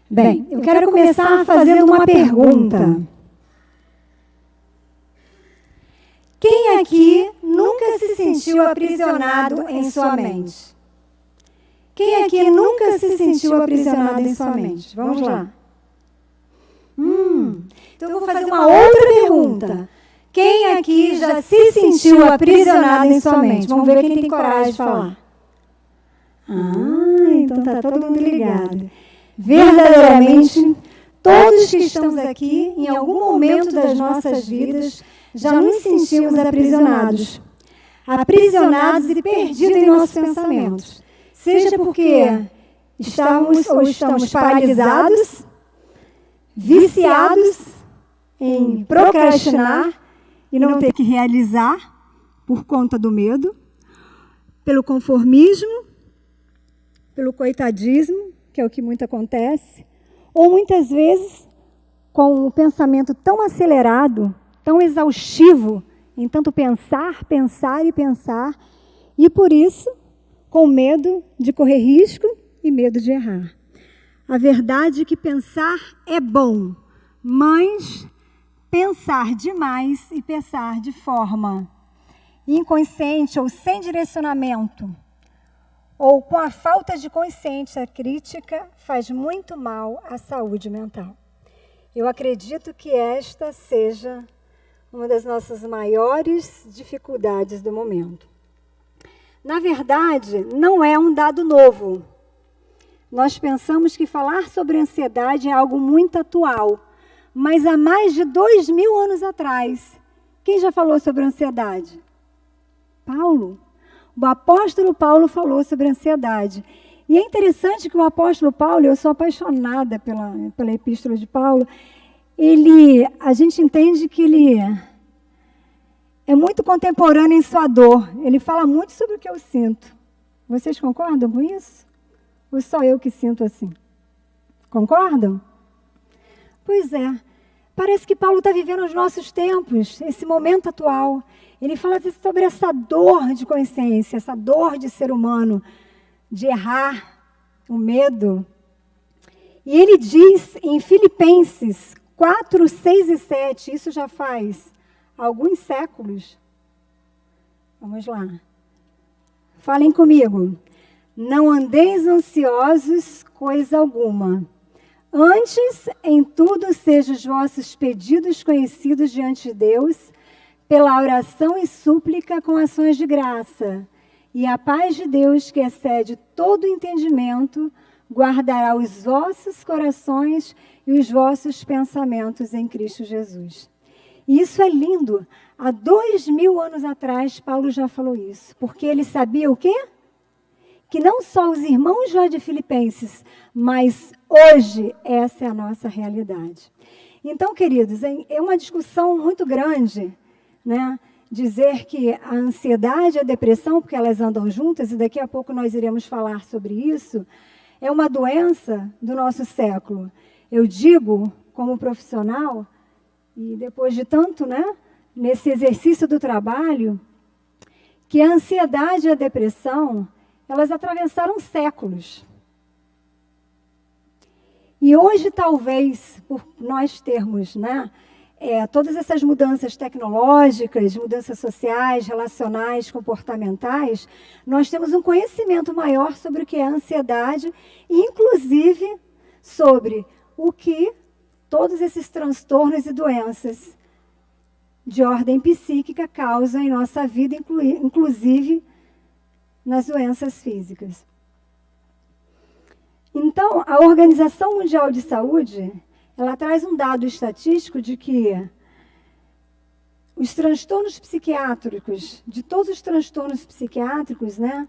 Bem, eu quero começar fazendo uma pergunta. Quem aqui nunca se sentiu aprisionado em sua mente? Quem aqui nunca se sentiu aprisionado em sua mente? Vamos lá. Então eu vou fazer uma outra pergunta. Quem aqui já se sentiu aprisionado em sua mente? Vamos ver quem tem coragem de falar. Então está todo mundo ligado. Verdadeiramente, todos que estamos aqui, em algum momento das nossas vidas, já nos sentimos aprisionados. Aprisionados e perdidos em nossos pensamentos. Seja porque estamos paralisados, viciados em procrastinar e não ter que realizar por conta do medo, pelo conformismo, pelo coitadismo, que é o que muito acontece, ou muitas vezes com um pensamento tão acelerado, tão exaustivo, em tanto pensar, pensar e pensar, e por isso, com medo de correr risco e medo de errar. A verdade é que pensar é bom, mas pensar demais e pensar de forma inconsciente ou sem direcionamento, ou com a falta de consciência crítica, faz muito mal à saúde mental. Eu acredito que esta seja uma das nossas maiores dificuldades do momento. Na verdade, não é um dado novo. Nós pensamos que falar sobre ansiedade é algo muito atual, mas há mais de 2000 anos atrás, quem já falou sobre ansiedade? Paulo. O apóstolo Paulo falou sobre ansiedade. E é interessante que o apóstolo Paulo, eu sou apaixonada pela epístola de Paulo, a gente entende que ele é muito contemporâneo em sua dor. Ele fala muito sobre o que eu sinto. Vocês concordam com isso? Ou só eu que sinto assim? Concordam? Pois é. Parece que Paulo está vivendo os nossos tempos, esse momento atual. Ele fala sobre essa dor de consciência, essa dor de ser humano, de errar, o medo. E ele diz em Filipenses 4, 6 e 7, isso já faz alguns séculos. Vamos lá. Falem comigo. Não andeis ansiosos, coisa alguma. Antes, em tudo, sejam os vossos pedidos conhecidos diante de Deus, pela oração e súplica com ações de graça. E a paz de Deus, que excede todo entendimento, guardará os vossos corações e os vossos pensamentos em Cristo Jesus. E isso é lindo. Há 2000 anos atrás, Paulo já falou isso. Porque ele sabia o quê? Que não só os irmãos lá de Filipenses, mas hoje essa é a nossa realidade. Então, queridos, é uma discussão muito grande, né? Dizer que a ansiedade e a depressão, porque elas andam juntas, e daqui a pouco nós iremos falar sobre isso, é uma doença do nosso século. Eu digo, como profissional, e depois de tanto, né, nesse exercício do trabalho, que a ansiedade e a depressão, elas atravessaram séculos. E hoje, talvez, por nós termos, né, todas essas mudanças tecnológicas, mudanças sociais, relacionais, comportamentais, nós temos um conhecimento maior sobre o que é a ansiedade, inclusive sobre o que todos esses transtornos e doenças de ordem psíquica causam em nossa vida, inclusive nas doenças físicas. Então, a Organização Mundial de Saúde, ela traz um dado estatístico de que os transtornos psiquiátricos, de todos os transtornos psiquiátricos, né,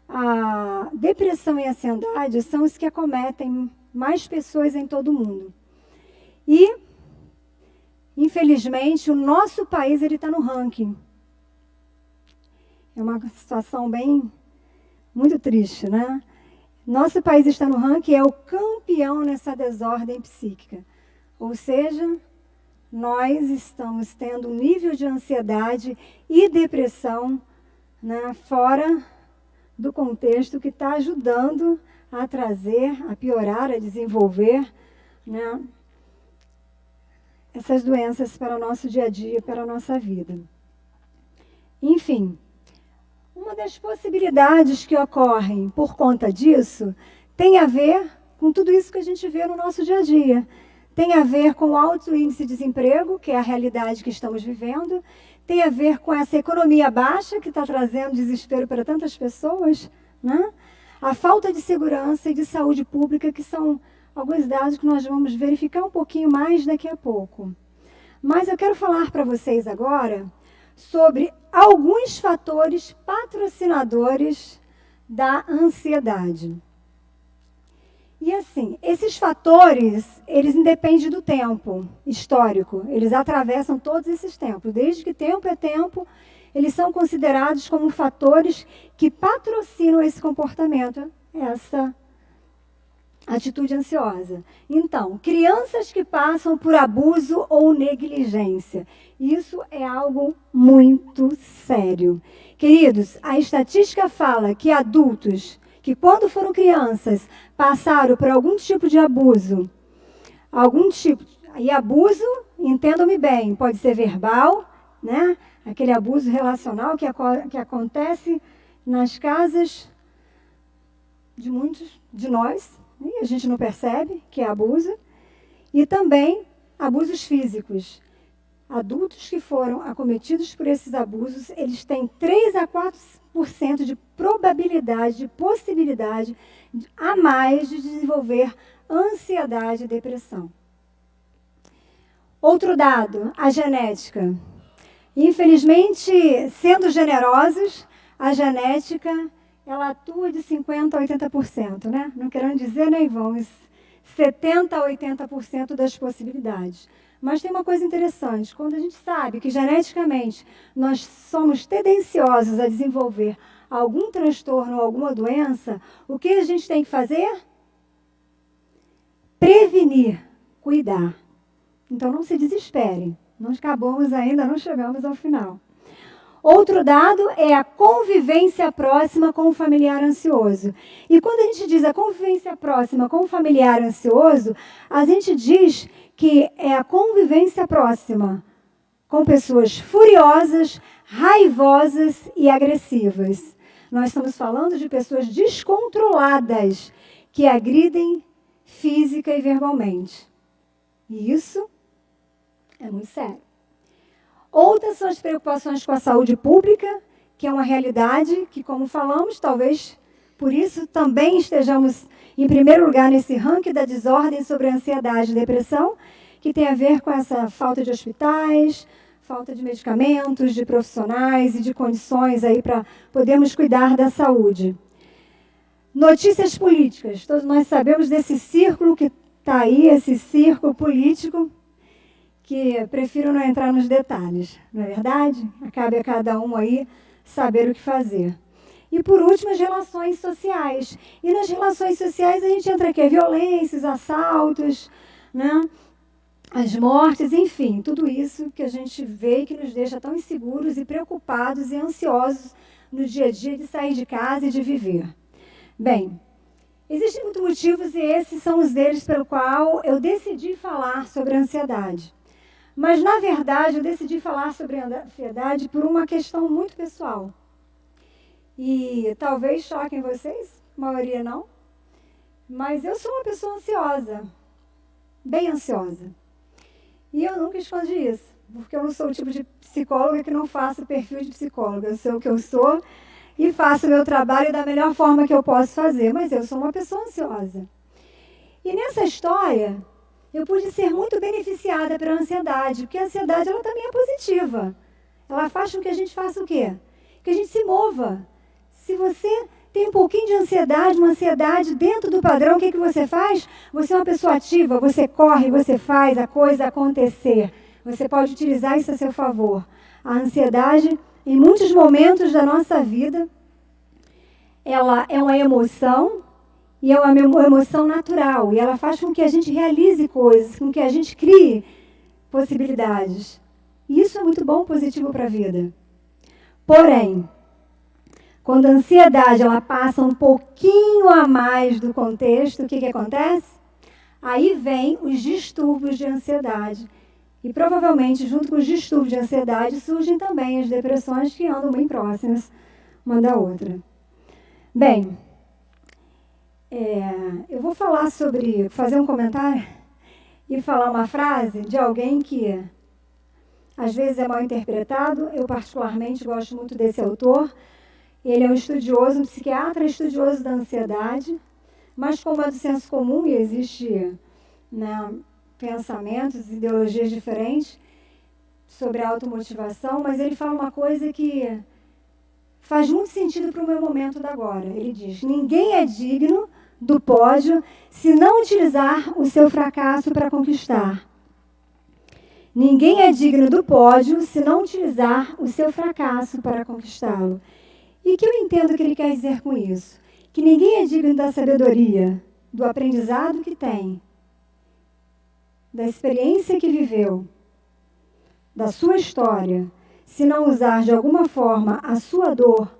a depressão e a ansiedade são os que acometem mais pessoas em todo o mundo. E, infelizmente, o nosso país está no ranking. É uma situação muito triste, né? Nosso país está no ranking e é o campeão nessa desordem psíquica. Ou seja, nós estamos tendo um nível de ansiedade e depressão, né, fora do contexto que está ajudando a trazer, a piorar, a desenvolver, né, essas doenças para o nosso dia a dia, para a nossa vida. Enfim, uma das possibilidades que ocorrem por conta disso tem a ver com tudo isso que a gente vê no nosso dia a dia. Tem a ver com o alto índice de desemprego, que é a realidade que estamos vivendo. Tem a ver com essa economia baixa, que está trazendo desespero para tantas pessoas, né? A falta de segurança e de saúde pública, que são alguns dados que nós vamos verificar um pouquinho mais daqui a pouco. Mas eu quero falar para vocês agora sobre alguns fatores patrocinadores da ansiedade. E assim, esses fatores, eles independem do tempo histórico, eles atravessam todos esses tempos. Desde que tempo é tempo, eles são considerados como fatores que patrocinam esse comportamento, essa atitude ansiosa. Então, crianças que passam por abuso ou negligência. Isso é algo muito sério. Queridos, a estatística fala que adultos que quando foram crianças passaram por algum tipo de abuso, e abuso, entendam-me bem, pode ser verbal, né? Aquele abuso relacional que acontece nas casas de muitos de nós, e a gente não percebe que é abuso, e também abusos físicos. Adultos que foram acometidos por esses abusos, eles têm 3 a 4% de probabilidade, de possibilidade a mais de desenvolver ansiedade e depressão. Outro dado, a genética. Infelizmente, sendo generosos, a genética ela atua de 50% a 80%, né? Não querendo dizer, nem vamos, 70% a 80% das possibilidades. Mas tem uma coisa interessante, quando a gente sabe que geneticamente nós somos tendenciosos a desenvolver algum transtorno ou alguma doença, o que a gente tem que fazer? Prevenir, cuidar. Então não se desespere, nós acabamos ainda, não chegamos ao final. Outro dado é a convivência próxima com o familiar ansioso. E quando a gente diz a convivência próxima com o familiar ansioso, a gente diz que é a convivência próxima com pessoas furiosas, raivosas e agressivas. Nós estamos falando de pessoas descontroladas, que agridem física e verbalmente. E isso é muito sério. Outras são as preocupações com a saúde pública, que é uma realidade que, como falamos, talvez por isso também estejamos em primeiro lugar nesse ranking da desordem sobre ansiedade e depressão, que tem a ver com essa falta de hospitais, falta de medicamentos, de profissionais e de condições aí para podermos cuidar da saúde. Notícias políticas. Todos nós sabemos desse círculo que está aí, esse círculo político, que prefiro não entrar nos detalhes, não é verdade? Cabe a cada um aí saber o que fazer. E, por último, as relações sociais. E nas relações sociais a gente entra aqui, violências, assaltos, né? As mortes, enfim, tudo isso que a gente vê e que nos deixa tão inseguros e preocupados e ansiosos no dia a dia de sair de casa e de viver. Bem, existem muitos motivos e esses são os deles pelo qual eu decidi falar sobre a ansiedade. Mas, na verdade, eu decidi falar sobre a ansiedade por uma questão muito pessoal. E talvez choquem vocês, a maioria não. Mas eu sou uma pessoa ansiosa, bem ansiosa. E eu nunca escondi isso, porque eu não sou o tipo de psicóloga que não faço perfil de psicóloga. Eu sou o que eu sou e faço o meu trabalho da melhor forma que eu posso fazer, mas eu sou uma pessoa ansiosa. E nessa história, eu pude ser muito beneficiada pela ansiedade, porque a ansiedade ela também é positiva. Ela faz com que a gente faça o quê? Que a gente se mova. Se você tem um pouquinho de ansiedade, uma ansiedade dentro do padrão, o que você faz? Você é uma pessoa ativa, você corre, você faz a coisa acontecer. Você pode utilizar isso a seu favor. A ansiedade, em muitos momentos da nossa vida, ela é uma emoção, e é uma emoção natural, e ela faz com que a gente realize coisas, com que a gente crie possibilidades. E isso é muito bom, positivo para a vida. Porém, Quando a ansiedade ela passa um pouquinho a mais do contexto, o que acontece? Aí vem os distúrbios de ansiedade. E provavelmente, junto com os distúrbios de ansiedade, surgem também as depressões que andam bem próximas uma da outra. Bem, eu vou fazer um comentário e falar uma frase de alguém que às vezes é mal interpretado. Eu particularmente gosto muito desse autor. Ele é um estudioso, um psiquiatra estudioso da ansiedade, mas como é do senso comum e existe, né, pensamentos, ideologias diferentes sobre a automotivação, mas ele fala uma coisa que faz muito sentido para o meu momento da agora. Ele diz: ninguém é digno do pódio se não utilizar o seu fracasso para conquistar. Ninguém é digno do pódio se não utilizar o seu fracasso para conquistá-lo. E o que eu entendo que ele quer dizer com isso? Que ninguém é digno da sabedoria, do aprendizado que tem, da experiência que viveu, da sua história, se não usar de alguma forma a sua dor,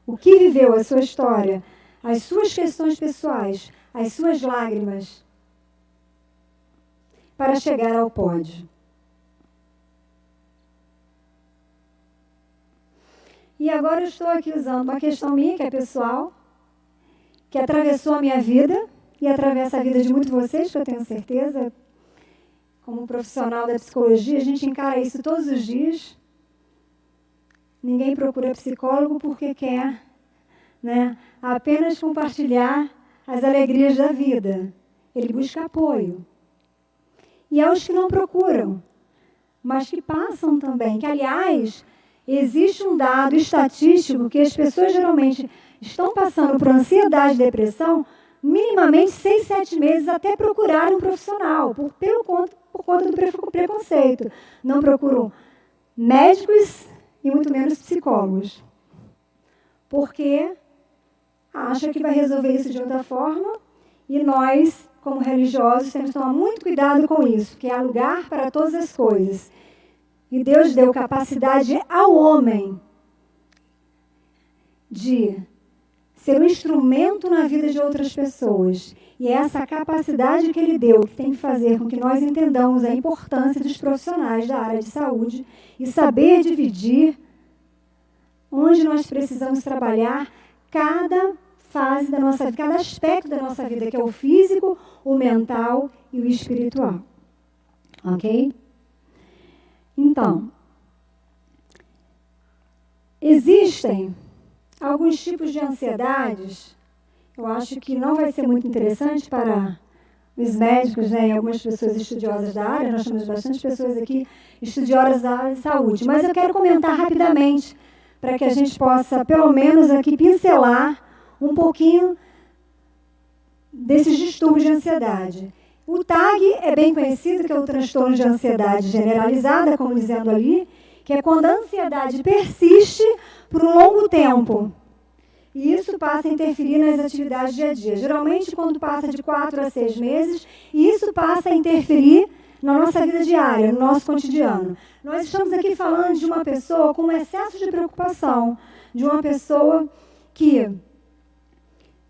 o que viveu, a sua história, as suas questões pessoais, as suas lágrimas, para chegar ao pódio. E agora eu estou aqui usando uma questão minha, que é pessoal, que atravessou a minha vida e atravessa a vida de muitos de vocês, que eu tenho certeza. Como profissional da psicologia, a gente encara isso todos os dias. Ninguém procura psicólogo porque quer, né, apenas compartilhar as alegrias da vida. Ele busca apoio. E aos que não procuram, mas que passam também, que, aliás, existe um dado estatístico que as pessoas geralmente estão passando por ansiedade e depressão minimamente 6, 7 meses até procurar um profissional, por conta do preconceito. Não procuram médicos e muito menos psicólogos. Porque acha que vai resolver isso de outra forma e nós, como religiosos, temos que tomar muito cuidado com isso, que há lugar para todas as coisas. E Deus deu capacidade ao homem de ser um instrumento na vida de outras pessoas. E é essa capacidade que Ele deu que tem que fazer com que nós entendamos a importância dos profissionais da área de saúde e saber dividir onde nós precisamos trabalhar cada fase da nossa vida, cada aspecto da nossa vida, que é o físico, o mental e o espiritual. Ok? Então, existem alguns tipos de ansiedades. Eu acho que não vai ser muito interessante para os médicos, né, e algumas pessoas estudiosas da área. Nós temos bastante pessoas aqui estudiosas da área de saúde. Mas eu quero comentar rapidamente para que a gente possa, pelo menos aqui, pincelar um pouquinho desses distúrbios de ansiedade. O TAG é bem conhecido, que é o transtorno de ansiedade generalizada, como dizendo ali, que é quando a ansiedade persiste por um longo tempo. E isso passa a interferir nas atividades do dia a dia. Geralmente, quando passa de 4 a 6 meses, isso passa a interferir na nossa vida diária, no nosso cotidiano. Nós estamos aqui falando de uma pessoa com um excesso de preocupação, de uma pessoa que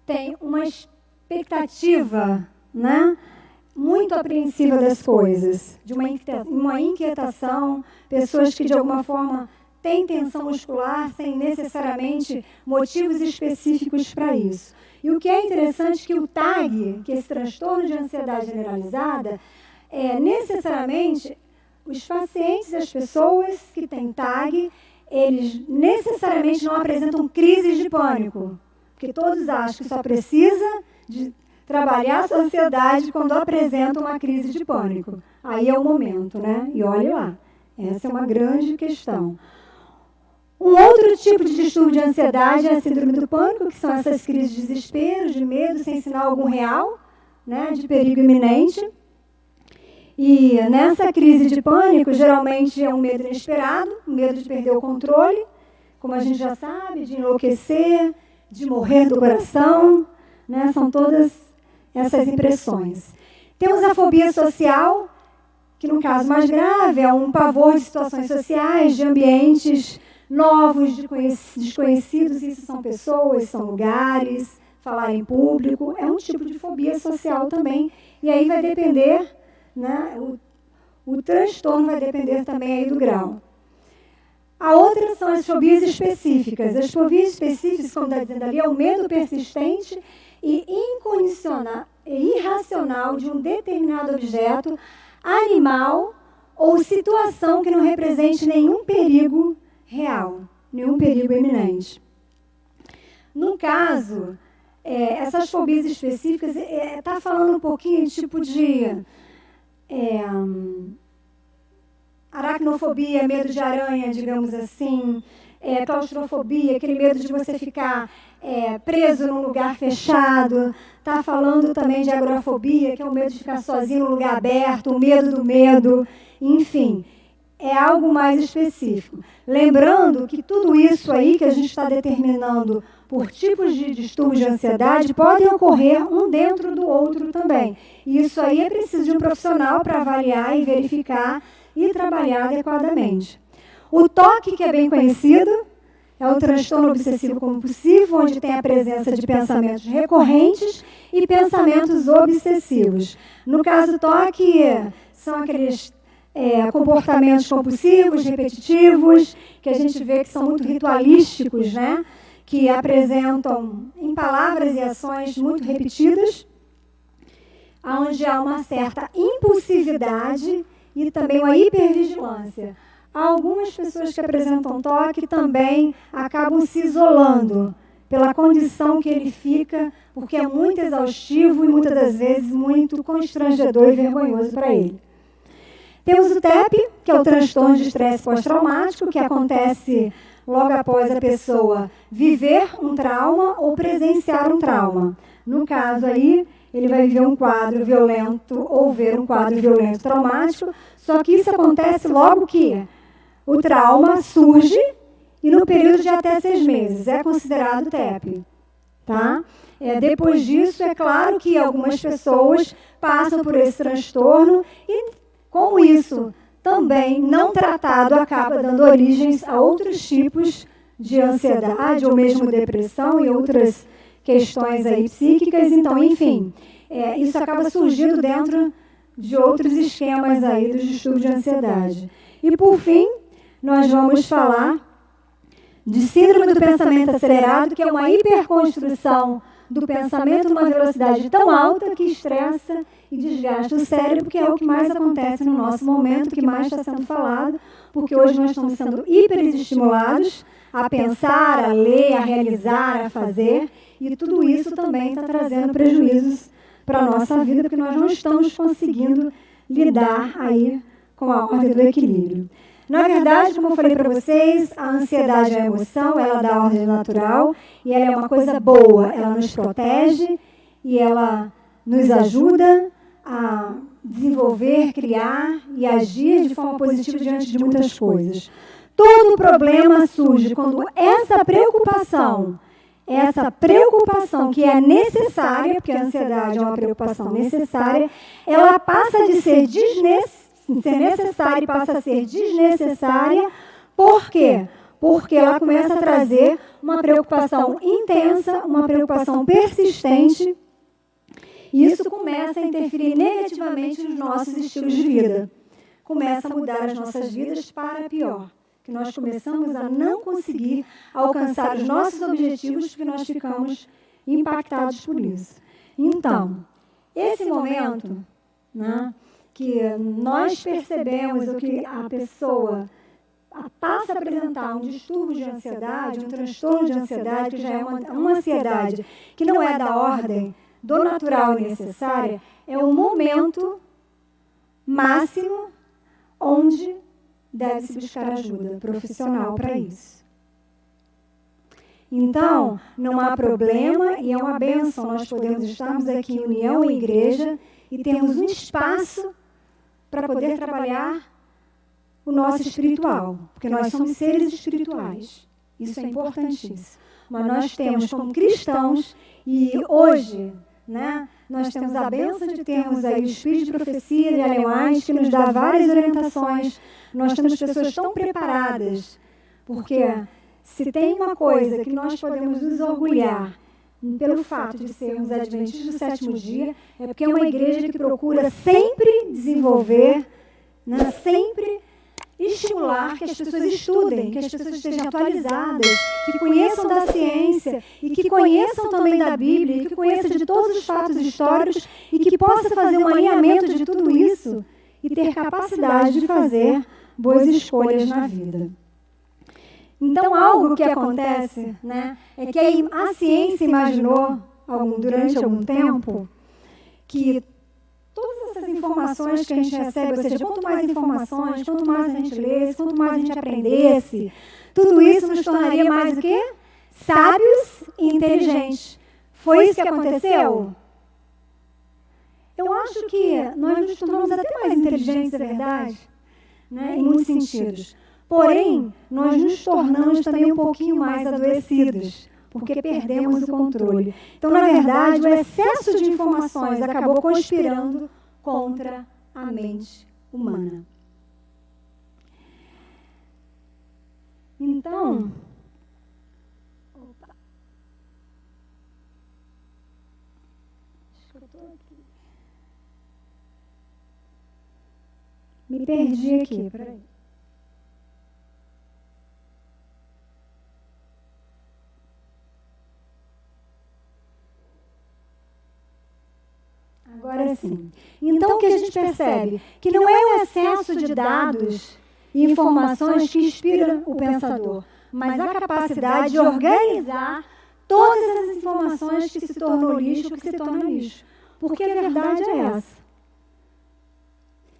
tem uma expectativa, né, muito apreensiva das coisas, de uma inquietação, pessoas que de alguma forma têm tensão muscular sem necessariamente motivos específicos para isso. E o que é interessante é que o TAG, que é esse transtorno de ansiedade generalizada, necessariamente os pacientes, as pessoas que têm TAG, eles necessariamente não apresentam crises de pânico, porque todos acham que só precisa de trabalhar a sua ansiedade quando apresentam uma crise de pânico. Aí é o momento, né? E olhe lá, essa é uma grande questão. Um outro tipo de distúrbio de ansiedade é a síndrome do pânico, que são essas crises de desespero, de medo, sem sinal algum real, né, de perigo iminente. E nessa crise de pânico, geralmente é um medo inesperado, um medo de perder o controle, como a gente já sabe, de enlouquecer, de morrer do coração, né, são todas essas impressões. Temos a fobia social, que no caso mais grave é um pavor de situações sociais, de ambientes novos, desconhecidos, isso são pessoas, são lugares, falar em público, é um tipo de fobia social também, e aí vai depender, né, o transtorno vai depender também aí do grau. A outra são as fobias específicas. As fobias específicas, como está dizendo ali, é o medo persistente e incondicional e irracional de um determinado objeto, animal ou situação que não represente nenhum perigo real, nenhum perigo iminente. No caso, essas fobias específicas, está falando um pouquinho tipo de aracnofobia, medo de aranha, digamos assim, claustrofobia, aquele medo de você ficar preso num lugar fechado. Está falando também de agorafobia, que é o medo de ficar sozinho num lugar aberto, o medo do medo, enfim, é algo mais específico. Lembrando que tudo isso aí que a gente está determinando por tipos de distúrbios de ansiedade podem ocorrer um dentro do outro também. E isso aí é preciso de um profissional para avaliar e verificar e trabalhar adequadamente. O TOC, que é bem conhecido, é o transtorno obsessivo compulsivo, onde tem a presença de pensamentos recorrentes e pensamentos obsessivos. No caso TOC, são aqueles comportamentos compulsivos, repetitivos, que a gente vê que são muito ritualísticos, né? Que apresentam em palavras e ações muito repetidas, onde há uma certa impulsividade e também uma hipervigilância. Algumas pessoas que apresentam TOC também acabam se isolando pela condição que ele fica, porque é muito exaustivo e muitas das vezes muito constrangedor e vergonhoso para ele. Temos o TEP, que é o transtorno de estresse pós-traumático, que acontece logo após a pessoa viver um trauma ou presenciar um trauma. No caso aí, ele vai viver um quadro violento ou ver um quadro violento traumático, só que isso acontece logo que o trauma surge e no período de até 6 meses. É considerado TEP. Tá? Depois disso, é claro que algumas pessoas passam por esse transtorno e, com isso, também não tratado, acaba dando origem a outros tipos de ansiedade ou mesmo depressão e outras questões aí psíquicas. Então, enfim, isso acaba surgindo dentro de outros esquemas aí dos distúrbios de ansiedade. E, por fim, nós vamos falar de síndrome do pensamento acelerado, que é uma hiperconstrução do pensamento numa velocidade tão alta que estressa e desgasta o cérebro, que é o que mais acontece no nosso momento, o que mais está sendo falado, porque hoje nós estamos sendo hiperestimulados a pensar, a ler, a realizar, a fazer, e tudo isso também está trazendo prejuízos para a nossa vida, porque nós não estamos conseguindo lidar aí com a ordem do equilíbrio. Na verdade, como eu falei para vocês, a ansiedade é a emoção, ela dá ordem natural e ela é uma coisa boa. Ela nos protege e ela nos ajuda a desenvolver, criar e agir de forma positiva diante de muitas coisas. Todo problema surge quando essa preocupação que é necessária, porque a ansiedade é uma preocupação necessária, ela passa de ser necessária e passa a ser desnecessária. Por quê? Porque ela começa a trazer uma preocupação intensa, uma preocupação persistente, e isso começa a interferir negativamente nos nossos estilos de vida. Começa a mudar as nossas vidas para pior, que nós começamos a não conseguir alcançar os nossos objetivos porque nós ficamos impactados por isso. Então, esse momento, né, que nós percebemos o que a pessoa passa a apresentar um distúrbio de ansiedade, um transtorno de ansiedade, que já é uma ansiedade que não é da ordem do natural e necessária, é o momento máximo onde deve-se buscar ajuda profissional para isso. Então, não há problema e é uma bênção nós podemos estarmos aqui em união em igreja e termos um espaço para poder trabalhar o nosso espiritual, porque nós somos seres espirituais. Isso é importantíssimo. Mas nós temos como cristãos, e hoje, né, nós temos a bênção de termos aí o Espírito de Profecia de Ellen White, que nos dá várias orientações. Nós temos pessoas tão preparadas Porque se tem uma coisa que nós podemos nos orgulhar pelo fato de sermos adventistas do sétimo dia, é porque é uma igreja que procura sempre desenvolver, né, sempre estimular que as pessoas estudem, que as pessoas estejam atualizadas, que conheçam da ciência e que conheçam também da Bíblia, e que conheçam de todos os fatos históricos e que possa fazer um alinhamento de tudo isso e ter capacidade de fazer boas escolhas na vida. Então, algo que acontece, né, é que a ciência imaginou durante algum tempo que todas essas informações que a gente recebe, ou seja, quanto mais informações, quanto mais a gente lesse, quanto mais a gente aprendesse, tudo isso nos tornaria mais o quê? Sábios e inteligentes. Foi isso que aconteceu? Eu acho que nós nos tornamos até mais inteligentes, é verdade, né, em muitos sentidos. Porém, nós nos tornamos também um pouquinho mais adoecidos, porque perdemos o controle. Então, na verdade, o excesso de informações acabou conspirando contra a mente humana. Então, me perdi aqui, peraí. Agora sim. Então, o que a gente percebe? Que não é o excesso de dados e informações que inspira o pensador, mas a capacidade de organizar todas as informações que se tornam lixo, que se tornam lixo. Porque a verdade é essa.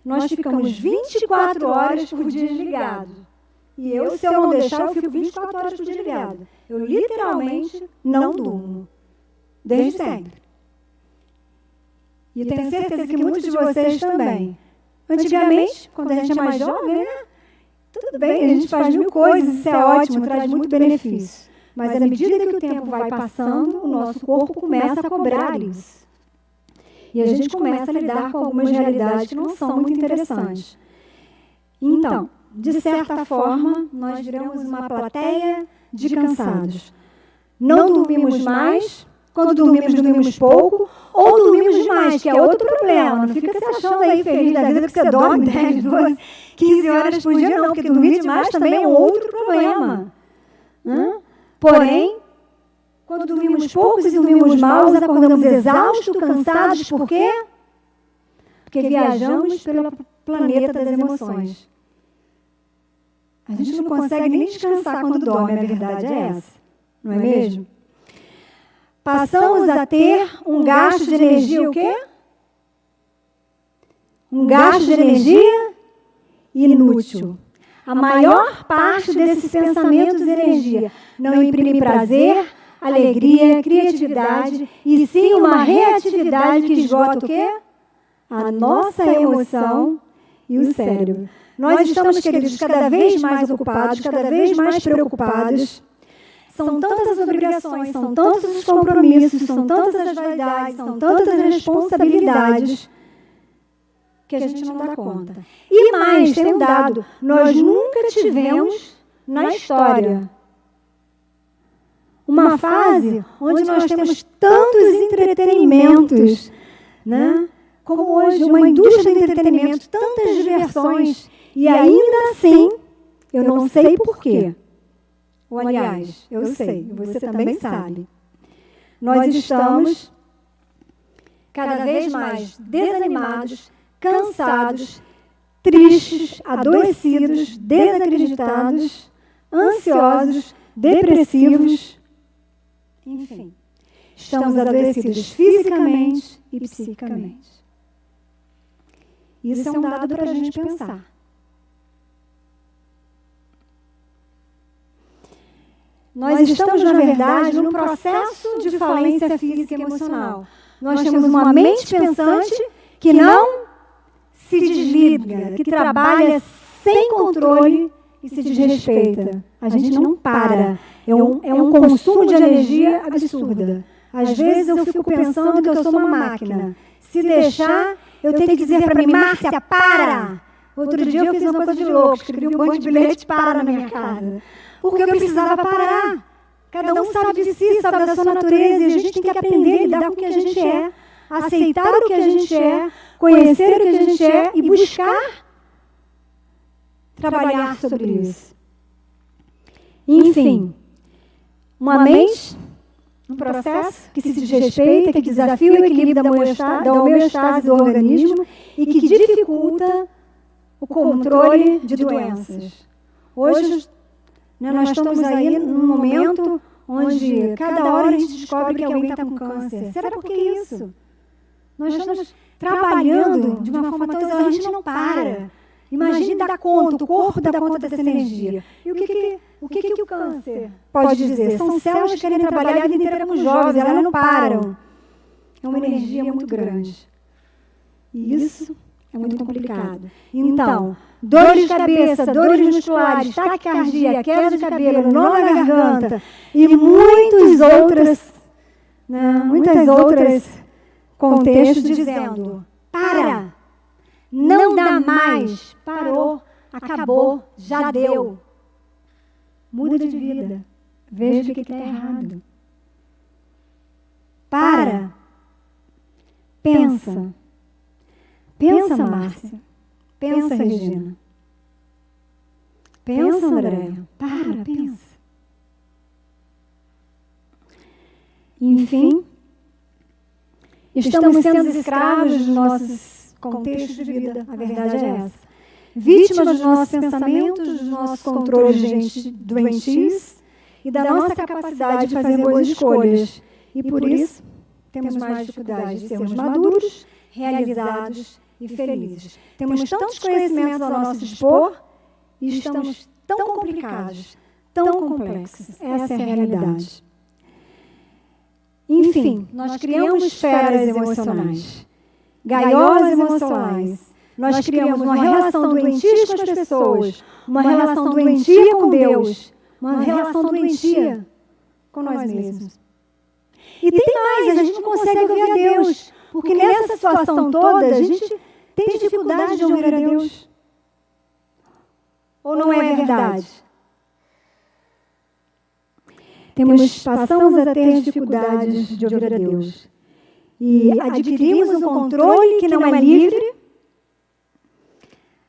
Nós ficamos 24 horas por dia desligados. E eu, se eu não deixar, eu fico 24 horas por dia ligado. Eu literalmente não durmo. Desde sempre. E tenho certeza que muitos de vocês também. Antigamente, quando a gente é mais jovem, né? Tudo bem, a gente faz mil coisas, isso é ótimo, traz muito benefício. Mas à medida que o tempo vai passando, o nosso corpo começa a cobrar isso. E a gente começa a lidar com algumas realidades que não são muito interessantes. Então, de certa forma, nós viramos uma plateia de cansados. Não dormimos mais. Quando dormimos pouco, ou dormimos demais, que é outro problema. Não fica se achando aí feliz da vida porque você dorme 10, 12, 15 horas por dia, não, porque dormir demais também é um outro problema. Porém, quando dormimos poucos e dormimos mal, acordamos exaustos, cansados, por quê? Porque viajamos pelo planeta das emoções. A gente não consegue nem descansar quando dorme, a verdade é essa. Não é mesmo? Passamos a ter um gasto de energia, o quê? Um gasto de energia inútil. A maior parte desses pensamentos e energia não imprime prazer, alegria, criatividade, e sim uma reatividade que esgota o quê? A nossa emoção e o cérebro. Nós estamos, queridos, cada vez mais ocupados, cada vez mais preocupados. São tantas as obrigações, são tantos os compromissos, são tantas as vaidades, são tantas as responsabilidades que a gente não dá conta. E mais, tem um dado, nós nunca tivemos na história uma fase onde nós temos tantos entretenimentos, né? Como hoje, uma indústria de entretenimento, tantas diversões, e ainda assim, eu não sei porquê. Ou, aliás, eu sei, você também sabe. Nós estamos cada vez mais desanimados, cansados, tristes, adoecidos, desacreditados, ansiosos, depressivos, enfim. Estamos adoecidos fisicamente e psiquicamente. Isso é um dado para a gente pensar. Nós estamos, na verdade, num processo de falência física e emocional. Nós temos uma mente pensante que não se desliga, que trabalha sem controle e se desrespeita. A gente não para. É um consumo de energia absurda. Às vezes eu fico pensando que eu sou uma máquina. Se deixar, eu tenho que dizer para mim, Márcia, para! Outro dia eu fiz uma coisa de louco, escrevi um monte de bilhete para na minha casa. Porque eu precisava parar. Cada um sabe de si, sabe da sua natureza, e a gente tem que aprender a lidar com o que a gente é, aceitar o que a gente é, conhecer o que a gente é e buscar trabalhar sobre isso. Enfim, uma mente, um processo que se desrespeita, que desafia o equilíbrio da homeostase do organismo e que dificulta o controle de doenças. Hoje, nós estamos aí num momento onde cada hora a gente descobre que alguém está com câncer. Será por que isso? Nós estamos trabalhando de uma forma tão exaustiva, a gente não para. Imagine dar conta, o corpo dá conta dessa energia. E o que o câncer pode dizer? São células que querem trabalhar a vida inteira com jovens, elas não param. É uma energia muito grande. E isso é muito complicado. Então, dores de cabeça, dores musculares, taquicardia, queda de cabelo, nó na garganta e muitos outros contextos dizendo: para, não dá mais, parou, acabou, já deu. Muda de vida, veja o que está errado. Para, pensa. Pensa, Márcia. Pensa, Regina. Pensa, Andréia. Para, pensa. Enfim, estamos sendo escravos dos nossos contextos de vida. A verdade é essa. Vítimas dos nossos pensamentos, dos nossos controles doentios e da nossa capacidade de fazer boas escolhas. E por isso, temos mais dificuldade de sermos maduros, realizados e felizes. Temos tantos conhecimentos ao nosso dispor e estamos tão complicados, tão complexos. Essa é a realidade. Enfim, nós criamos esferas emocionais, gaiolas emocionais. Nós criamos uma relação doentia com as pessoas, uma relação doentia com Deus, uma relação doentia com nós mesmos. E tem mais, a gente não consegue ouvir a Deus, porque nessa situação toda a gente tem dificuldade de ouvir a Deus. Ou não é verdade? Passamos a ter dificuldades de ouvir a Deus. E adquirimos um controle que não é livre.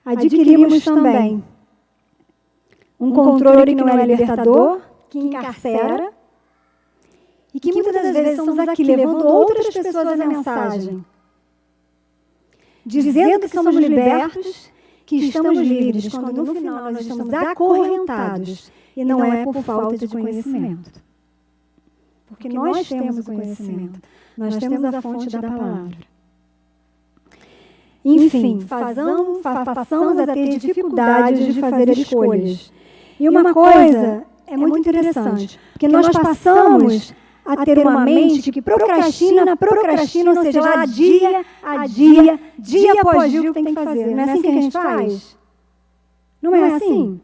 Adquirimos também um controle que não é libertador, que encarcera, e que muitas das vezes estamos aqui levando outras pessoas a mensagem, dizendo que somos libertos, que estamos livres, quando no final nós estamos acorrentados, e não é por falta de conhecimento. Porque nós temos o conhecimento, nós temos a fonte da palavra. Enfim, passamos a ter dificuldades de fazer escolhas. E uma coisa é muito interessante, porque nós passamos a ter uma mente que procrastina, ou seja, ela dia após dia o que tem que fazer. Não é assim que a gente faz? Não é assim?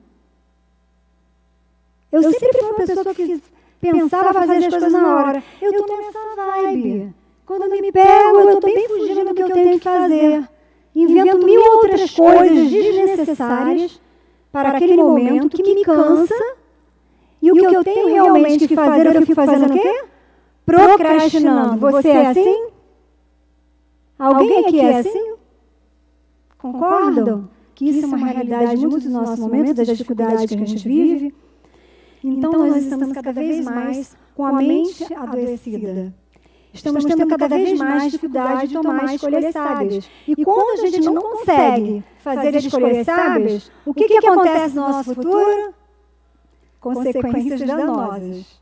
Eu sempre fui uma pessoa que pensava fazer as coisas na hora. Eu estou nessa vibe. Quando eu me pego, eu estou bem fugindo do que eu tenho que fazer. Invento mil outras coisas desnecessárias para aquele momento que me cansa. E o que eu tenho realmente que fazer, eu fico fazendo o quê? Procrastinando. Você é assim? Alguém aqui é assim? Concordam? Que isso é uma realidade muito dos nossos momentos, das dificuldades que a gente vive. Então, nós estamos cada vez mais com a mente adoecida. Estamos tendo cada vez mais dificuldade de tomar escolhas sábias. E quando a gente não consegue fazer escolhas sábias, o que acontece no nosso futuro? Consequências danosas.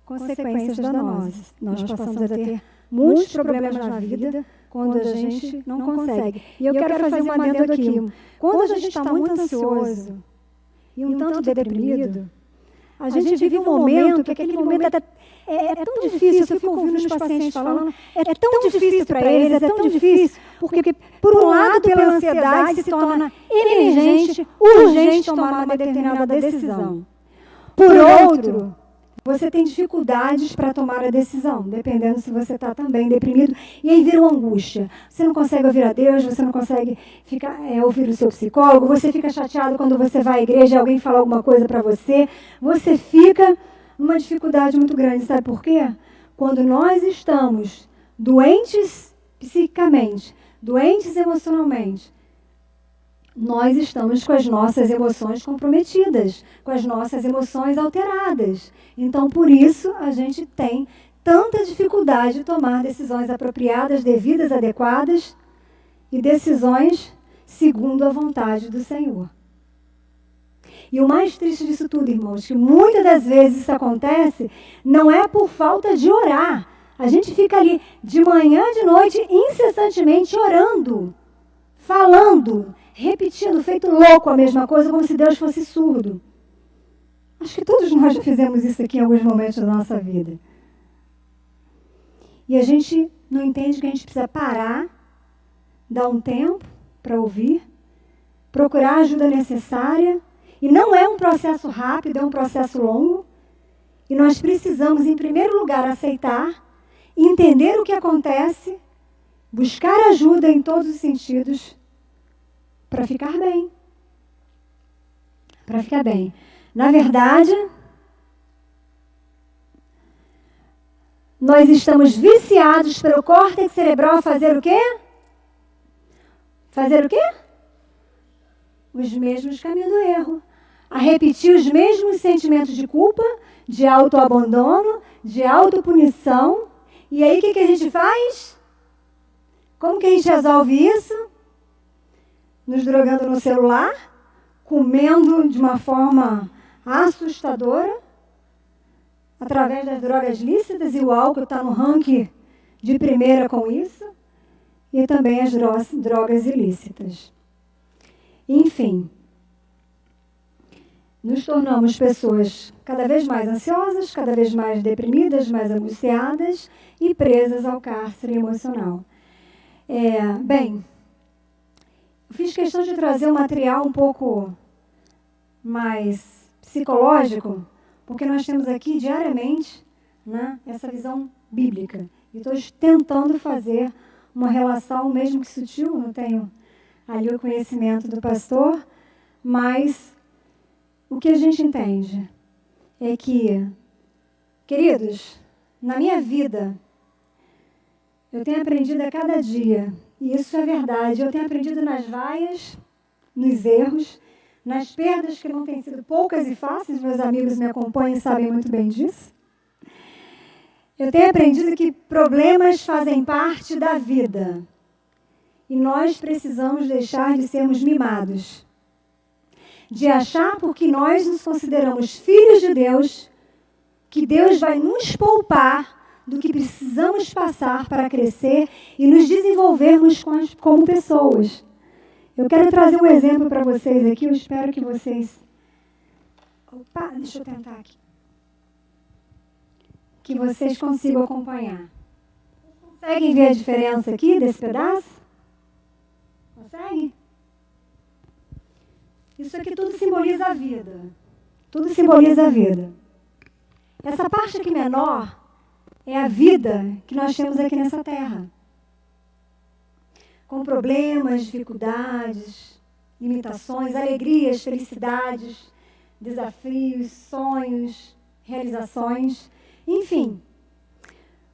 Consequências danosas. Nós passamos a ter muitos problemas na vida quando a gente não consegue. E eu quero fazer um adendo aqui. Quando a gente está muito ansioso e um tanto deprimido, a gente vive um momento que aquele momento é tão difícil, eu fico ouvindo os pacientes falando, é tão difícil para eles, é tão difícil, porque, por um lado, pela ansiedade, se torna emergente, urgente tomar uma determinada decisão. Por outro, você tem dificuldades para tomar a decisão, dependendo se você está também deprimido. E aí vira uma angústia. Você não consegue ouvir a Deus, você não consegue ouvir o seu psicólogo, você fica chateado quando você vai à igreja e alguém fala alguma coisa para você. Você fica numa dificuldade muito grande. Sabe por quê? Quando nós estamos doentes psiquicamente, doentes emocionalmente, nós estamos com as nossas emoções comprometidas, com as nossas emoções alteradas. Então, por isso, a gente tem tanta dificuldade de tomar decisões apropriadas, devidas, adequadas e decisões segundo a vontade do Senhor. E o mais triste disso tudo, irmãos, que muitas das vezes isso acontece, não é por falta de orar. A gente fica ali de manhã, de noite, incessantemente orando, falando, repetindo, feito louco a mesma coisa, como se Deus fosse surdo. Acho que todos nós já fizemos isso aqui em alguns momentos da nossa vida. E a gente não entende que a gente precisa parar, dar um tempo para ouvir, procurar a ajuda necessária. E não é um processo rápido, é um processo longo. E nós precisamos, em primeiro lugar, aceitar, entender o que acontece, buscar ajuda em todos os sentidos, para ficar bem. Para ficar bem. Na verdade, nós estamos viciados pelo córtex cerebral a fazer o quê? Fazer o quê? Os mesmos caminhos do erro. A repetir os mesmos sentimentos de culpa, de autoabandono, de autopunição. E aí o que a gente faz? Como que a gente resolve isso? Nos drogando no celular, comendo de uma forma assustadora, através das drogas lícitas, e o álcool está no ranking de primeira com isso, e também as drogas ilícitas. Enfim, nos tornamos pessoas cada vez mais ansiosas, cada vez mais deprimidas, mais angustiadas e presas ao cárcere emocional. Bem, eu fiz questão de trazer um material um pouco mais psicológico, porque nós temos aqui diariamente, né, essa visão bíblica. E estou tentando fazer uma relação, mesmo que sutil, não tenho ali o conhecimento do pastor, mas o que a gente entende é que, queridos, na minha vida, eu tenho aprendido a cada dia, e isso é verdade, eu tenho aprendido nas vaias, nos erros, nas perdas que não têm sido poucas e fáceis, meus amigos me acompanham e sabem muito bem disso. Eu tenho aprendido que problemas fazem parte da vida. E nós precisamos deixar de sermos mimados. De achar, porque nós nos consideramos filhos de Deus, que Deus vai nos poupar do que precisamos passar para crescer e nos desenvolvermos como pessoas. Eu quero trazer um exemplo para vocês aqui, eu espero que vocês... Opa, deixa eu tentar aqui. Que vocês consigam acompanhar. Conseguem ver a diferença aqui desse pedaço? Consegue? Isso aqui tudo simboliza a vida. Tudo simboliza a vida. Essa parte aqui menor é a vida que nós temos aqui nessa terra. Com problemas, dificuldades, limitações, alegrias, felicidades, desafios, sonhos, realizações, enfim,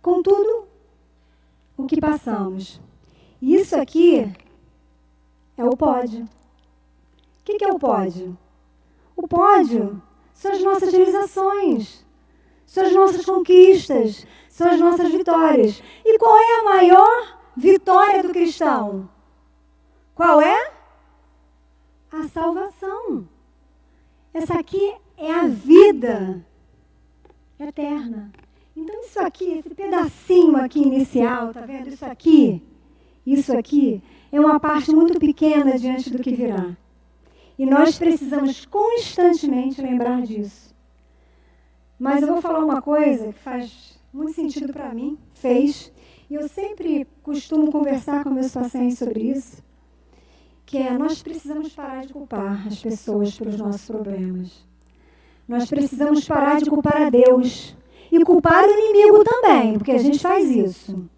com tudo o que passamos. Isso aqui é o pódio. O que é o pódio? O pódio são as nossas realizações, são as nossas conquistas, são as nossas vitórias. E qual é a maior vitória do cristão? Qual é? A salvação. Essa aqui é a vida eterna. Então isso aqui, esse pedacinho aqui inicial, tá vendo? Isso aqui é uma parte muito pequena diante do que virá. E nós precisamos constantemente lembrar disso. Mas eu vou falar uma coisa que faz muito sentido para mim, fez, e eu sempre costumo conversar com meus pacientes sobre isso, que é nós precisamos parar de culpar as pessoas pelos nossos problemas. nós precisamos parar de culpar a Deus e culpar o inimigo também, porque a gente faz isso.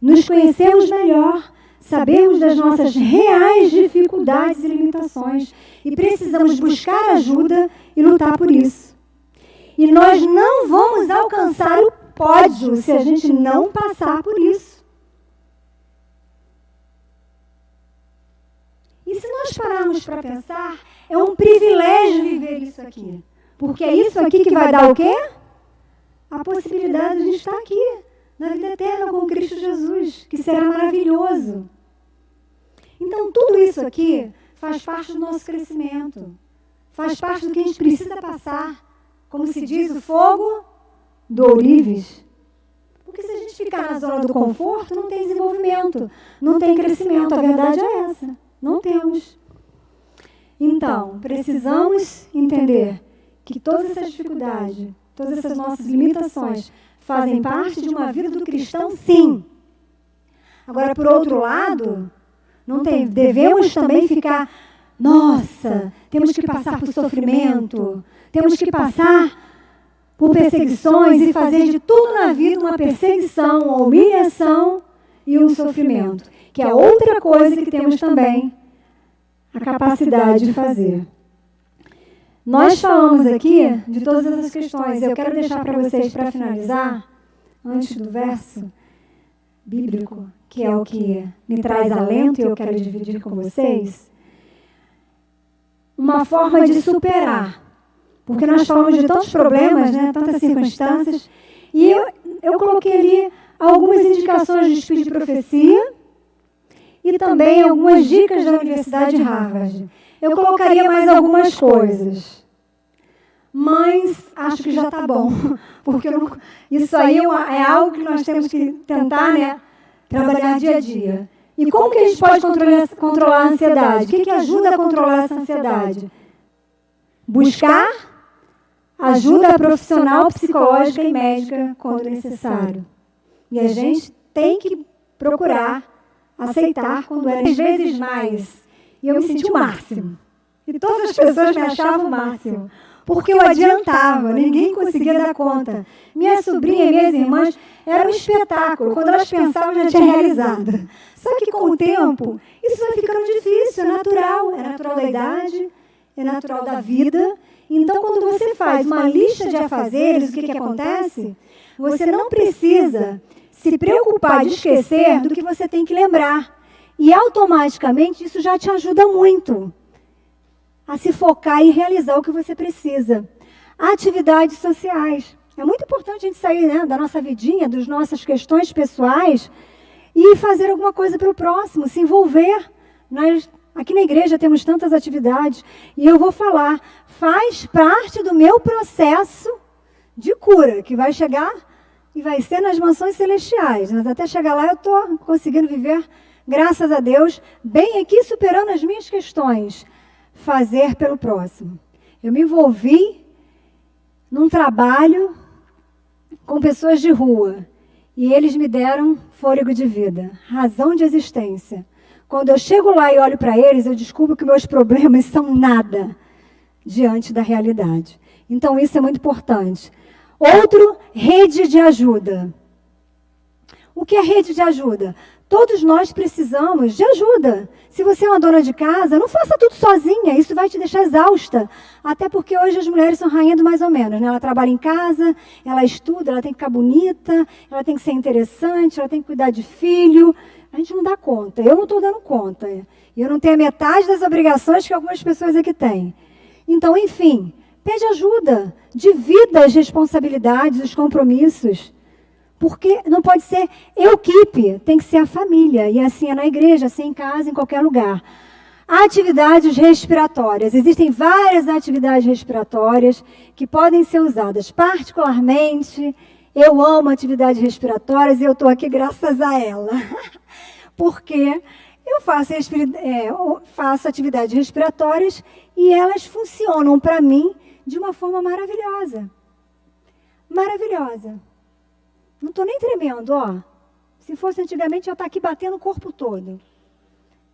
Nos conhecemos melhor, sabemos das nossas reais dificuldades e limitações e precisamos buscar ajuda e lutar por isso. E nós não vamos alcançar o pódio se a gente não passar por isso. E se nós pararmos para pensar, é um privilégio viver isso aqui. Porque é isso aqui que vai dar o quê? A possibilidade de a gente estar aqui, na vida eterna com Cristo Jesus, que será maravilhoso. Então, tudo isso aqui faz parte do nosso crescimento. Faz parte do que a gente precisa passar. Como se diz, o fogo do ourives. Porque se a gente ficar na zona do conforto, não tem desenvolvimento, não tem crescimento. A verdade é essa. Não temos. Então, precisamos entender que todas essas dificuldades, todas essas nossas limitações fazem parte de uma vida do cristão, sim. Agora, por outro lado, devemos também ficar, nossa, temos que passar por sofrimento, temos que passar por perseguições e fazer de tudo na vida uma perseguição, uma humilhação e um sofrimento, que é outra coisa que temos também a capacidade de fazer. Nós falamos aqui de todas essas questões. Eu quero deixar para vocês, para finalizar, antes do verso bíblico, que é o que me traz alento e eu quero dividir com vocês, uma forma de superar. Porque nós falamos de tantos problemas, né, tantas circunstâncias, e eu coloquei ali algumas indicações de espírito de profecia e também algumas dicas da Universidade de Harvard. Eu colocaria mais algumas coisas, mas acho que já está bom, porque isso aí é algo que nós temos que tentar, né, trabalhar dia a dia. E como que a gente pode controlar a ansiedade? O que ajuda a controlar essa ansiedade? Buscar ajuda profissional, psicológica e médica quando necessário. E a gente tem que procurar aceitar quando é 10 vezes mais. E eu me senti o máximo. E todas as pessoas me achavam o máximo. Porque eu adiantava, ninguém conseguia dar conta. Minha sobrinha e minhas irmãs era um espetáculo. Quando elas pensavam, eu já tinha realizado. Só que com o tempo, isso vai ficando difícil, é natural da idade, é natural da vida. Então, quando você faz uma lista de afazeres, o que acontece? Você não precisa se preocupar de esquecer do que você tem que lembrar. E automaticamente isso já te ajuda muito a se focar e realizar o que você precisa. Atividades sociais. É muito importante a gente sair, né, da nossa vidinha, das nossas questões pessoais e fazer alguma coisa para o próximo, se envolver. Aqui na igreja temos tantas atividades e eu vou falar, faz parte do meu processo de cura, que vai chegar e vai ser nas mansões celestiais. Mas até chegar lá eu estou conseguindo viver, graças a Deus, bem aqui superando as minhas questões. Fazer pelo próximo. Eu me envolvi num trabalho com pessoas de rua e eles me deram fôlego de vida, razão de existência. Quando eu chego lá e olho para eles, eu descubro que meus problemas são nada diante da realidade. Então, isso é muito importante. Outro, rede de ajuda. O que é rede de ajuda? Todos nós precisamos de ajuda. Se você é uma dona de casa, não faça tudo sozinha, isso vai te deixar exausta. Até porque hoje as mulheres são rainha do mais ou menos, né? Ela trabalha em casa, ela estuda, ela tem que ficar bonita, ela tem que ser interessante, ela tem que cuidar de filho. A gente não dá conta, eu não estou dando conta. E eu não tenho a metade das obrigações que algumas pessoas aqui têm. Então, enfim, pede ajuda, divida as responsabilidades, os compromissos. Porque não pode ser equipe, tem que ser a família. E assim é na igreja, assim em casa, em qualquer lugar. Atividades respiratórias. Existem várias atividades respiratórias que podem ser usadas. Particularmente, eu amo atividades respiratórias e eu estou aqui graças a ela. Porque eu faço atividades respiratórias e elas funcionam para mim de uma forma maravilhosa. Maravilhosa. Não estou nem tremendo, ó. Se fosse antigamente, eu estou aqui batendo o corpo todo.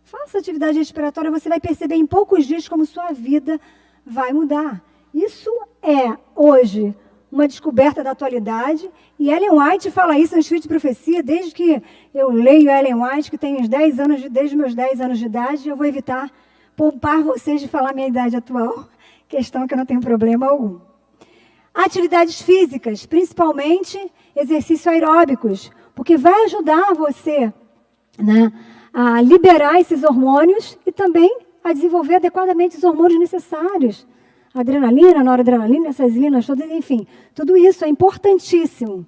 Faça atividade respiratória, você vai perceber em poucos dias como sua vida vai mudar. Isso é, hoje, uma descoberta da atualidade, e Ellen White fala isso no Espírito de Profecia, desde que eu leio Ellen White, que tem uns 10 anos, desde meus 10 anos de idade, eu vou evitar poupar vocês de falar minha idade atual, questão que eu não tenho problema algum. Atividades físicas, principalmente exercícios aeróbicos, porque vai ajudar você, né, a liberar esses hormônios e também a desenvolver adequadamente os hormônios necessários. Adrenalina, noradrenalina, essas linas todas, enfim, tudo isso é importantíssimo.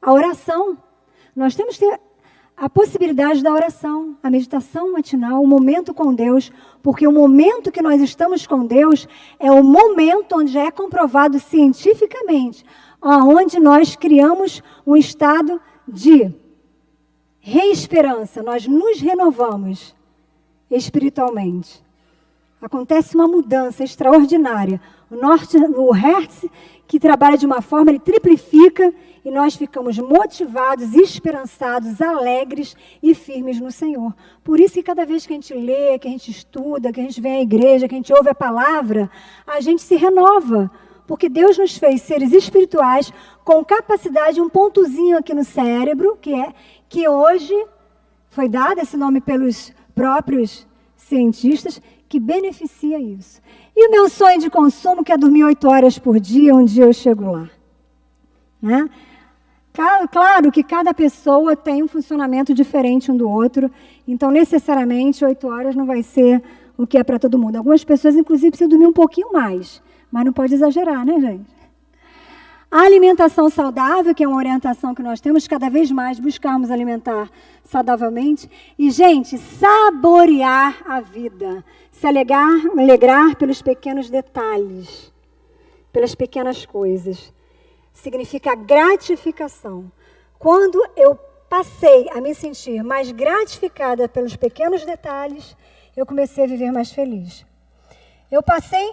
A oração, nós temos que ter a possibilidade da oração, a meditação matinal, o momento com Deus, porque o momento que nós estamos com Deus é o momento onde é comprovado cientificamente, onde nós criamos um estado de reesperança, nós nos renovamos espiritualmente. Acontece uma mudança extraordinária. O Hertz, que trabalha de uma forma, ele triplifica e nós ficamos motivados, esperançados, alegres e firmes no Senhor. Por isso que cada vez que a gente lê, que a gente estuda, que a gente vem à igreja, que a gente ouve a palavra, a gente se renova. Porque Deus nos fez seres espirituais com capacidade, um pontozinho aqui no cérebro, que hoje foi dado esse nome pelos próprios cientistas, que beneficia isso. E o meu sonho de consumo, que é dormir 8 horas por dia, um dia eu chego lá. Né? Claro que cada pessoa tem um funcionamento diferente um do outro, então necessariamente 8 horas não vai ser o que é para todo mundo. Algumas pessoas, inclusive, precisam dormir um pouquinho mais, mas não pode exagerar, né, gente? A alimentação saudável, que é uma orientação que nós temos, cada vez mais buscarmos alimentar saudavelmente. E, gente, saborear a vida. Se alegrar pelos pequenos detalhes, pelas pequenas coisas. Significa gratificação. Quando eu passei a me sentir mais gratificada pelos pequenos detalhes, eu comecei a viver mais feliz. Eu passei...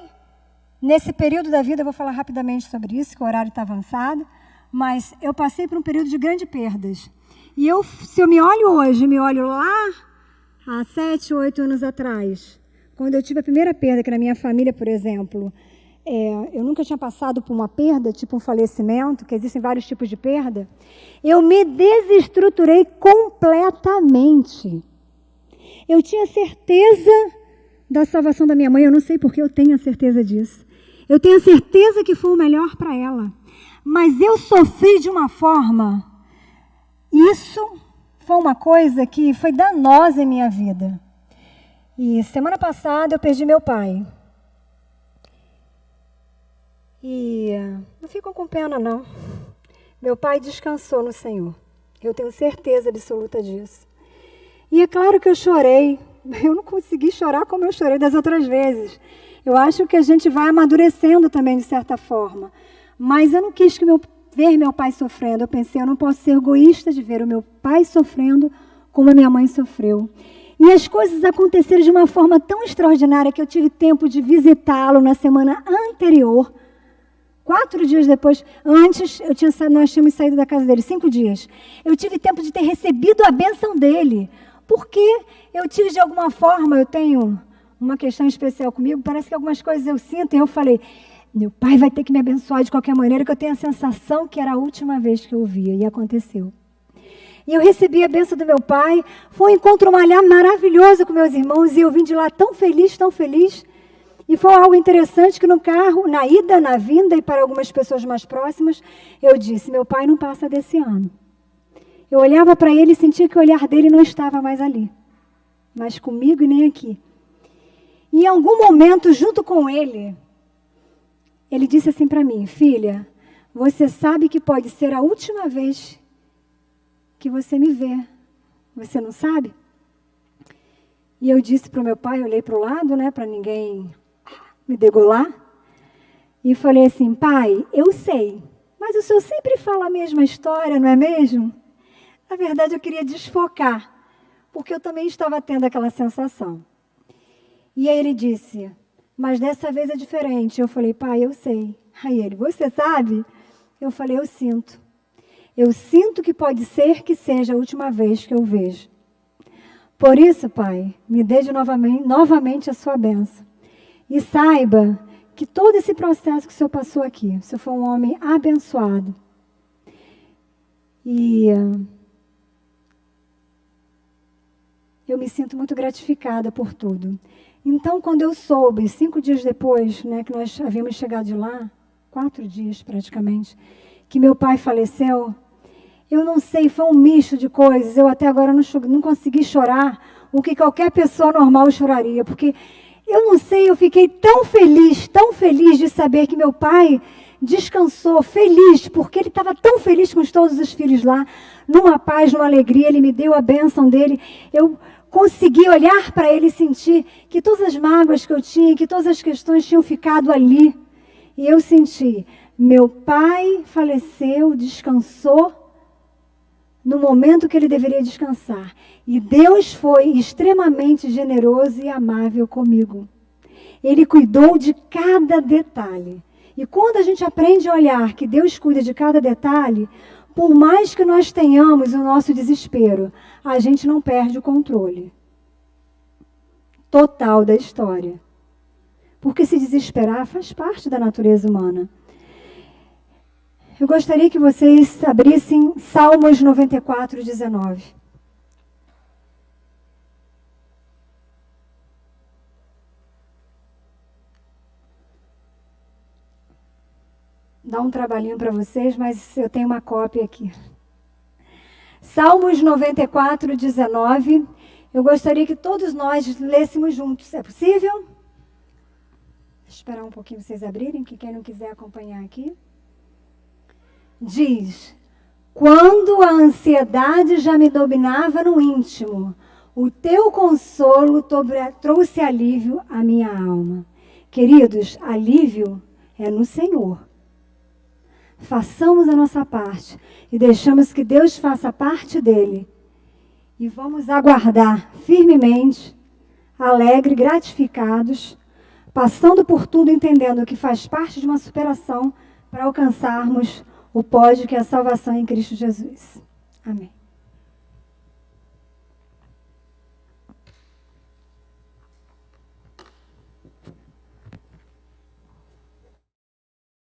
Nesse período da vida, eu vou falar rapidamente sobre isso, que o horário está avançado, mas eu passei por um período de grandes perdas. E se eu me olho hoje, me olho lá, há 7, 8 anos atrás, quando eu tive a primeira perda, que na minha família, por exemplo, eu nunca tinha passado por uma perda, tipo um falecimento, que existem vários tipos de perda, eu me desestruturei completamente. Eu tinha certeza da salvação da minha mãe, eu não sei porque eu tenho a certeza disso. Eu tenho a certeza que foi o melhor para ela. Mas eu sofri de uma forma... Isso foi uma coisa que foi danosa em minha vida. E semana passada eu perdi meu pai. E não ficam com pena, não. Meu pai descansou no Senhor. Eu tenho certeza absoluta disso. E é claro que eu chorei. Eu não consegui chorar como eu chorei das outras vezes. Eu acho que a gente vai amadurecendo também, de certa forma. Mas eu não quis ver meu pai sofrendo. Eu pensei, eu não posso ser egoísta de ver o meu pai sofrendo como a minha mãe sofreu. E as coisas aconteceram de uma forma tão extraordinária que eu tive tempo de visitá-lo na semana anterior. 4 dias depois, antes, nós tínhamos saído da casa dele, 5 dias. Eu tive tempo de ter recebido a bênção dele. Porque eu tive, de alguma forma, eu tenho uma questão especial comigo, parece que algumas coisas eu sinto, e eu falei, meu pai vai ter que me abençoar de qualquer maneira, que eu tenho a sensação que era a última vez que eu o via, e aconteceu. E eu recebi a bênção do meu pai, foi um encontro maravilhoso com meus irmãos, e eu vim de lá tão feliz, e foi algo interessante que no carro, na ida, na vinda, e para algumas pessoas mais próximas, eu disse, meu pai não passa desse ano. Eu olhava para ele e sentia que o olhar dele não estava mais ali, mas comigo e nem aqui. E em algum momento, junto com ele disse assim para mim, filha, você sabe que pode ser a última vez que você me vê. Você não sabe? E eu disse para o meu pai, olhei para o lado, né, para ninguém me degolar, e falei assim, pai, eu sei, mas o senhor sempre fala a mesma história, não é mesmo? Na verdade, eu queria desfocar, porque eu também estava tendo aquela sensação. E aí ele disse, mas dessa vez é diferente. Eu falei, pai, eu sei. Aí ele, você sabe? Eu falei, eu sinto. Eu sinto que pode ser que seja a última vez que eu vejo. Por isso, pai, me dê novamente a sua bênção. E saiba que todo esse processo que o senhor passou aqui, o senhor foi um homem abençoado. E eu me sinto muito gratificada por tudo. Então, quando eu soube, 5 dias depois, né, que nós havíamos chegado de lá, 4 dias praticamente, que meu pai faleceu, eu não sei, foi um misto de coisas. Eu até agora não consegui chorar o que qualquer pessoa normal choraria, porque eu não sei, eu fiquei tão feliz de saber que meu pai descansou, feliz, porque ele estava tão feliz com todos os filhos lá, numa paz, numa alegria, ele me deu a bênção dele. Eu consegui olhar para ele e sentir que todas as mágoas que eu tinha, que todas as questões tinham ficado ali. E eu senti, meu pai faleceu, descansou no momento que ele deveria descansar. E Deus foi extremamente generoso e amável comigo. Ele cuidou de cada detalhe. E quando a gente aprende a olhar que Deus cuida de cada detalhe, por mais que nós tenhamos o nosso desespero, a gente não perde o controle total da história. Porque se desesperar faz parte da natureza humana. Eu gostaria que vocês abrissem Salmos 94, 19. Dá um trabalhinho para vocês, mas eu tenho uma cópia aqui. Salmos 94, 19. Eu gostaria que todos nós lêssemos juntos. É possível? Vou esperar um pouquinho vocês abrirem, que quem não quiser acompanhar aqui. Diz: quando a ansiedade já me dominava no íntimo, o teu consolo trouxe alívio à minha alma. Queridos, alívio é no Senhor. Façamos a nossa parte e deixamos que Deus faça a parte dele. E vamos aguardar firmemente, alegre, gratificados, passando por tudo, entendendo que faz parte de uma superação para alcançarmos o pódio que é a salvação em Cristo Jesus. Amém.